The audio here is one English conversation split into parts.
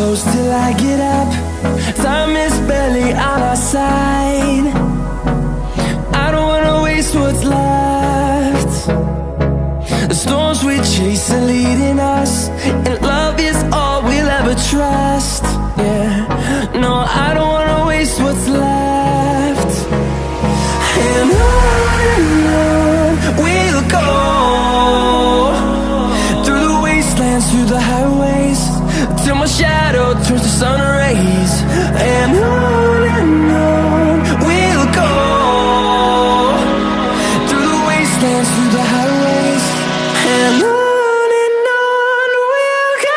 close till I get up. Time is barely on our side. I don't wanna waste what's left. The storms we chase are leading us, and love is all we'll ever trust. Yeah, no, I don't wanna waste what's left. And on we'll go, through the wastelands, through the highways, till my shadow turns to sun rays. And on we'll go, through the wastelands, through the highways, and on we'll go.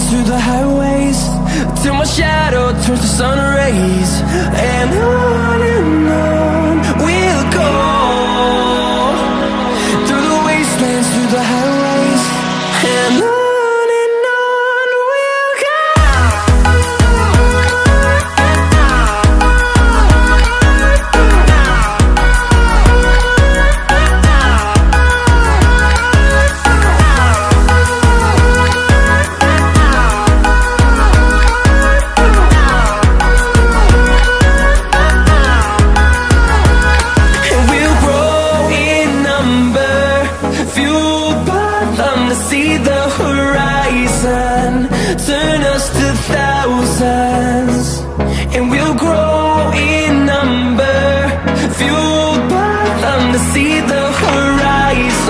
Through the highways, till my shadow turns to sun rays. And on we'll go, through the wastelands, through the highways, and on we'll go. See the horizon, turn us to thousands.